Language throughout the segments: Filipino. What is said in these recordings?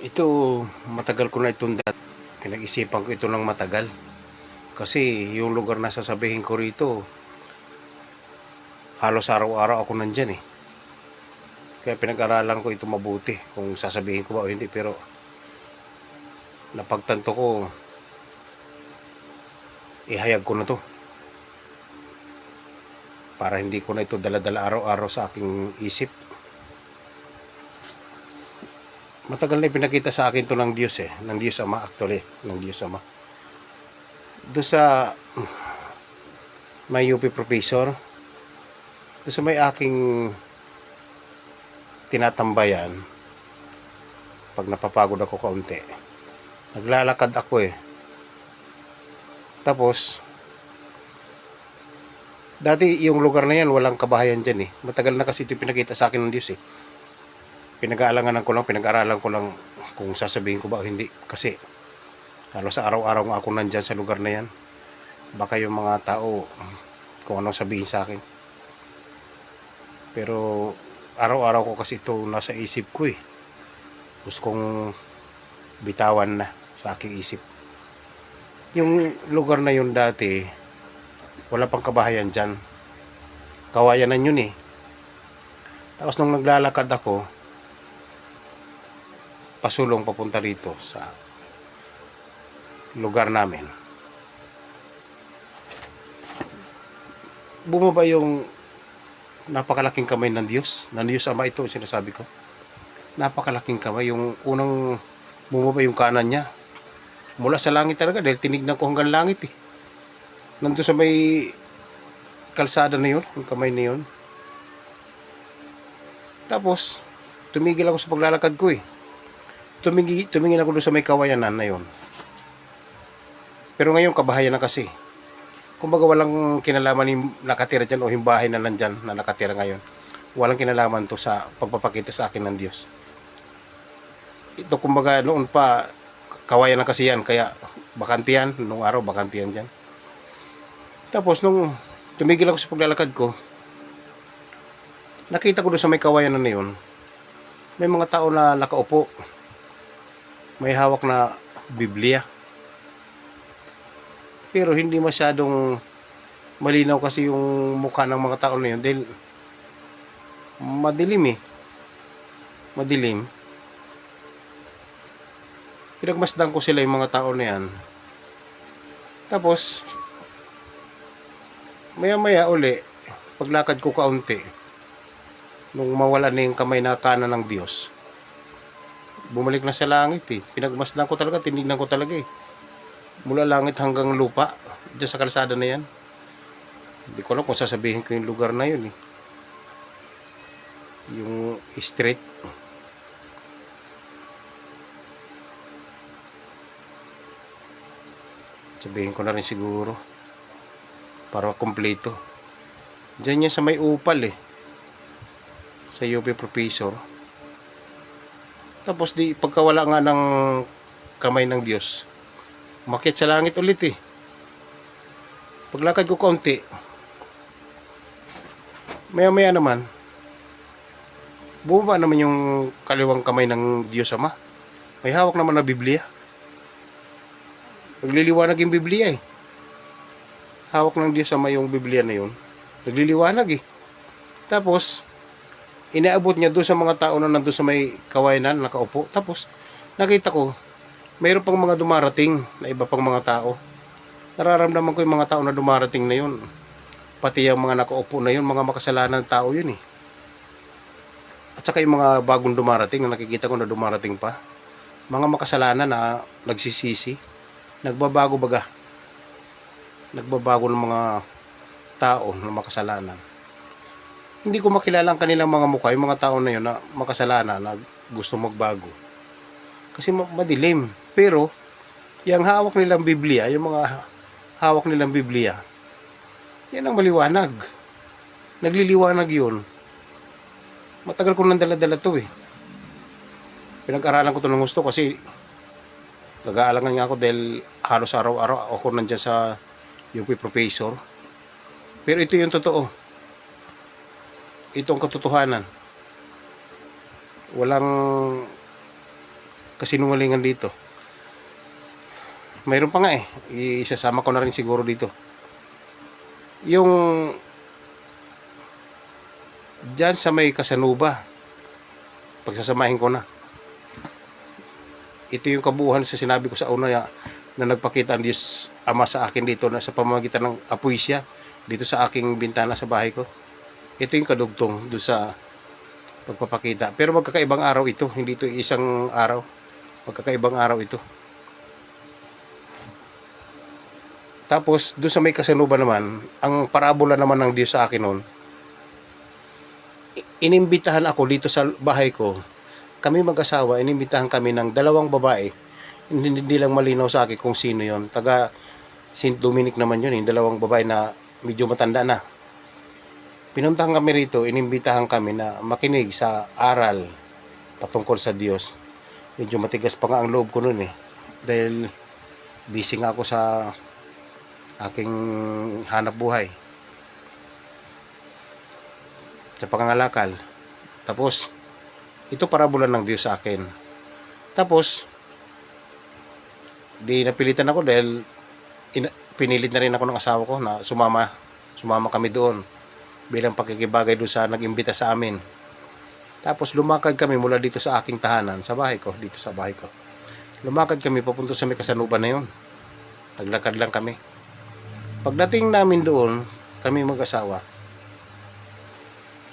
Ito, matagal ko na itong pinag-isipan ko ito ng matagal. Kasi yung lugar na sasabihin ko rito, halos araw-araw ako nandyan eh. Kaya pinag-aralan ko ito mabuti kung sasabihin ko ba o hindi. Pero napagtanto ko, ihayag ko na to. Para hindi ko na ito dala-dala araw-araw sa aking isip. Matagal na ipinakita sa akin to ng Diyos eh. Ng Diyos Ama actually. Ng Diyos Ama. Doon sa may UP professor, doon sa may aking tinatambayan, pag napapagod ako kaunti, naglalakad ako eh. Tapos, dati yung lugar na yan, walang kabahayan dyan eh. Matagal na kasi ito pinakita sa akin ng Diyos eh. Pinag-aalangan ko lang, pinag-aralan ko lang kung sasabihin ko ba o hindi. Kasi, halos araw-araw nga ako nandyan sa lugar na yan. Baka yung mga tao, kung anong sabihin sa akin. Pero, araw-araw ko kasi ito nasa isip ko eh. Gusto kong bitawan na sa aking isip. Yung lugar na yun dati, wala pang kabahayan dyan. Kawayanan yun eh. Tapos nung naglalakad ako, pasulong papunta rito sa lugar namin. Bumaba yung napakalaking kamay ng Diyos. Ng Diyos Ama ito sinasabi ko. Napakalaking kamay. Yung unang bumaba yung kanan niya. Mula sa langit talaga dahil tinignan ko hanggang langit eh. Nandun sa may kalsada na yun, yung kamay na yun. Tapos, tumigil ako sa paglalakad ko eh. Tumingin ako doon sa may kawayanan na yun. Pero ngayon kabahayan na kasi. Kumbaga walang kinalaman yung nakatira dyan o yung bahay na nandyan na nakatira ngayon. Walang kinalaman to sa pagpapakita sa akin ng Diyos. Ito kumbaga noon pa, kawayan na kasi yan. Kaya bakantiyan, nung araw bakantiyan dyan. Tapos nung tumigil ako sa paglalakad ko, nakita ko doon sa may kawayan na yun, may mga tao na nakaupo. May hawak na Biblia. Pero hindi masyadong malinaw kasi yung mukha ng mga tao na yun dahil madilim eh. Madilim. Pinagmasdan ko sila yung mga tao na yan. Tapos, maya-maya uli, paglakad ko kaunti, nung mawala na yung kamay na kanan ng Diyos, bumalik na sa langit eh. Pinagmasdan ko talaga, tinignan ko talaga eh. Mula langit hanggang lupa, dyan sa kalsada na yan. Hindi ko alam kung sasabihin ko yung lugar na yun eh. Yung street. Sabihin ko na rin siguro. Para kompleto. Diyan yan sa may upal eh. Sa UP Professor. Tapos di pagkawala nga ng kamay ng Diyos, umakyat sa langit ulit eh. Paglakad ko kaunti, maya-maya naman, bumaba naman yung kaliwang kamay ng Diyos Ama. May hawak naman na Biblia. Nagliliwanag yung Biblia eh. Hawak ng Diyos Ama yung Biblia na yun. Nagliliwanag eh. Tapos, inaabot niya doon sa mga tao na nandun sa may kawayanan, nakaupo. Tapos, nakita ko, mayroon pang mga dumarating na iba pang mga tao. Nararamdaman ko yung mga tao na dumarating na yun. Pati yung mga nakaupo na yun, mga makasalanan tao yun eh. At saka yung mga bagong dumarating, na nakikita ko na dumarating pa. Mga makasalanan na nagsisisi. Nagbabago baga. Nagbabago ng mga tao na makasalanan. Hindi ko makilala ang kanilang mga mukha, yung mga tao na yun na makasalanan, na gusto magbago. Kasi madilim. Pero, yung hawak nilang Biblia, yung mga hawak nilang Biblia, yan ang maliwanag. Nagliliwanag yun. Matagal ko nang dala-dala to eh. Pinag-aralan ko to ng gusto kasi nag-aalangan nga ako dahil halos araw-araw ako nandyan sa UP Professor. Pero ito yung totoo. Ito ang katotohanan. Walang kasinungalingan dito. Mayroon pa nga eh. Isasama ko na rin siguro dito. Yung dyan sa may Casanova, pagsasamahin ko na. Ito yung kabuuhan sa sinabi ko sa una na nagpakita ang Diyos Ama sa akin dito na sa pamamagitan ng apoy siya dito sa aking bintana sa bahay ko. Ito yung kadugtong doon sa pagpapakita. Pero magkakaibang araw ito. Hindi ito isang araw. Magkakaibang araw ito. Tapos, doon sa may Casanova naman, ang parabola naman ng Diyos sa akin noon, inimbitahan ako dito sa bahay ko. Kami mag-asawa, inimbitahan kami ng dalawang babae. Hindi lang malinaw sa akin kung sino yon. Taga St. Dominic naman yun, yung dalawang babae na medyo matanda na. Pinuntahan kami rito, inimbitahan kami na makinig sa aral patungkol sa Diyos. Medyo matigas pa nga ang loob ko noon eh. Dahil busy nga ako sa aking hanap buhay sa pangangalakal. Tapos ito parabola ng Diyos sa akin. Tapos di napilitan ako dahil pinilit na rin ako ng asawa ko na sumama kami doon bilang pakikibagay doon sa nag-imbita sa amin. Tapos lumakad kami mula dito sa aking tahanan sa bahay ko, dito sa bahay ko. Lumakad kami papunta sa may Casanova na yun. Naglakad lang kami. Pagdating namin doon, kami mag-asawa,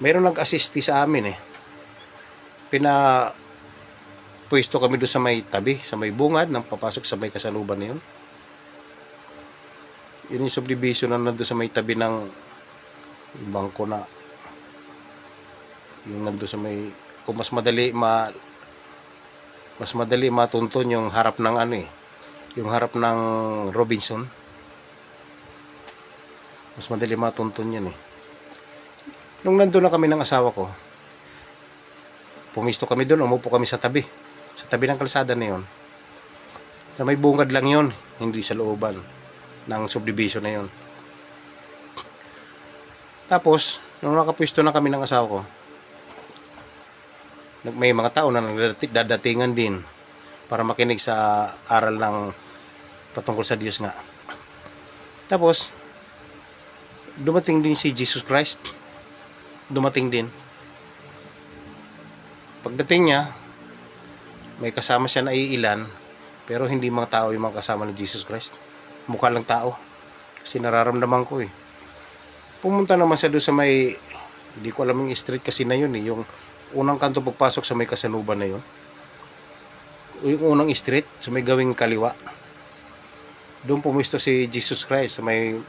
mayroon nag-assisti sa amin eh. Pwesto kami doon sa may tabi, sa may bungad, nang papasok sa may Casanova na yun. Yun yung subdivision na nandun sa may tabi ng bangko na. Yung nandun sa may, kung mas madali matunton yung harap ng ano eh, yung harap ng Robinson. Mas madali matuntun yan eh. Nung nandun na kami ng asawa ko, pumisto kami doon, umupo kami sa tabi ng kalsada na yun. Na may bungad lang yun, hindi sa looban ng subdivision na yun. Tapos, nung nakapwisto na kami ng asawa ko, may mga tao na nagdadatingan din para makinig sa aral ng patungkol sa Diyos nga. Tapos, dumating din si Jesus Christ. Dumating din. Pagdating niya, may kasama siya na iilan, pero hindi mga tao yung mga kasama ni Jesus Christ. Mukha lang tao. Kasi nararamdaman ko eh. Pumunta naman siya doon sa may, hindi ko alam yung street kasi na yun eh, yung unang kanto pagpasok sa may Casanova na yun. Yung unang street, sa may gawing kaliwa. Doon pumisto si Jesus Christ sa may,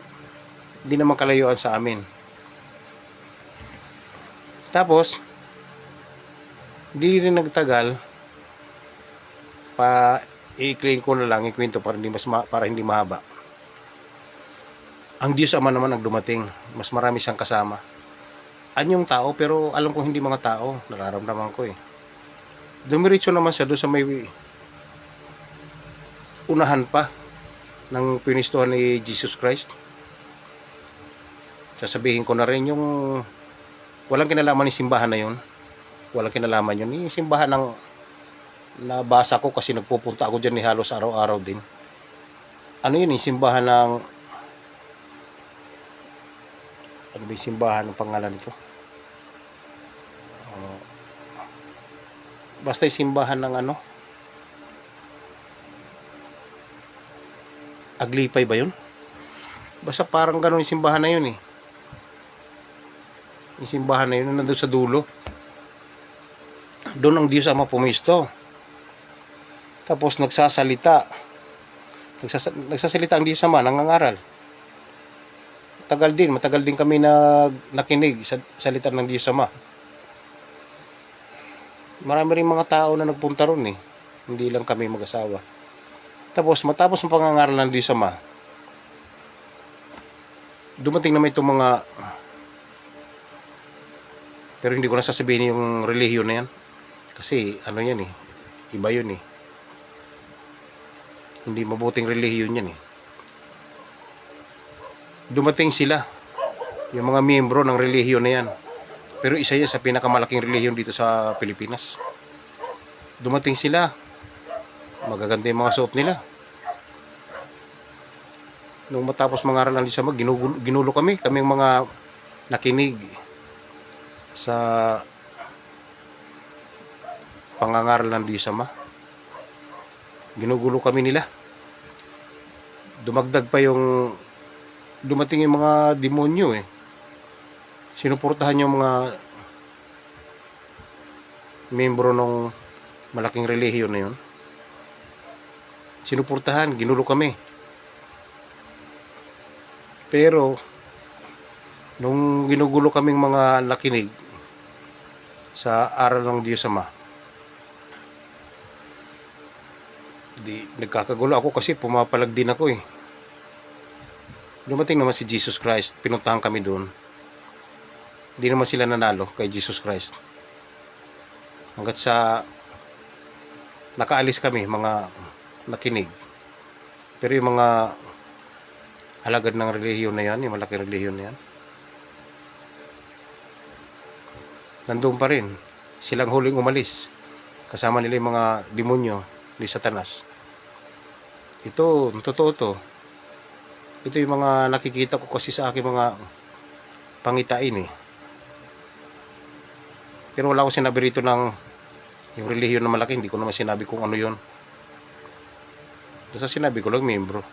hindi naman kalayuan sa amin. Tapos, hindi rin nagtagal, i-claim ko na lang, ikwento para hindi mahaba. Ang Diyos Ama naman ang dumating. Mas marami siyang kasama. Anyong tao, pero alam ko hindi mga tao. Nararamdaman ko eh. Dumiretso naman siya doon sa may unahan pa ng pinistuhan ni Jesus Christ. Sasabihin ko na rin yung walang kinalaman ni simbahan na yun. Walang kinalaman yun. Yung simbahan ng nabasa ko kasi nagpupunta ako dyan ni halos araw-araw din. Ano yun yung simbahan ng ano ba yung simbahan ng pangalan nito? Basta yung simbahan ng ano? Aglipay ba yun? Basta parang ganun yung simbahan na yun eh. Yung simbahan na yun nandun sa dulo. Doon ang Diyos Ama pumisto. Tapos nagsasalita ang Diyos Ama, nangangaral. Matagal din kami nakinig sa salita ng Diyos Ama. Marami rin mga tao na nagpunta ron eh. Hindi lang kami mag-asawa. Tapos matapos ang pangangaral ng Diyos Ama, dumating naman itong mga, pero hindi ko na sasabihin yung relihiyon na yan. Kasi ano yan eh, iba yun eh. Hindi mabuting relihiyon yan eh. Dumating sila, yung mga miyembro ng relihiyon na yan. Pero isa yan sa pinakamalaking relihiyon dito sa Pilipinas. Dumating sila. Magaganda yung mga suot nila. Nung matapos mangaral ng Diyos Ama, ginulo kaming mga nakinig sa pangangaral ng Diyos Ama. Ginugulo kami nila. Dumagdag pa yung dumating yung mga demonyo eh. Sinuportahan yung mga membro ng malaking relihiyon na yun. Sinuportahan, ginulo kami. Pero nung ginugulo kaming mga nakinig sa aral ng Diyos Ama, di nagkakagulo ako kasi pumapalag din ako eh. Dumating naman si Jesus Christ, pinuntahan kami doon. Hindi naman sila nanalo kay Jesus Christ. Hanggat sa nakaalis kami, mga nakinig. Pero yung mga alagad ng relihiyon na yan, yung malaking relihiyon na yan, nandun pa rin. Silang huling umalis. Kasama nila yung mga demonyo ni Satanas. Ito, totoo to. Ito yung mga nakikita ko kasi sa aking mga pangitain eh. Pero wala ko sinabi rito ng yung relihiyon na malaki. Hindi ko naman sinabi kung ano yun. Basta sinabi ko lang, membro.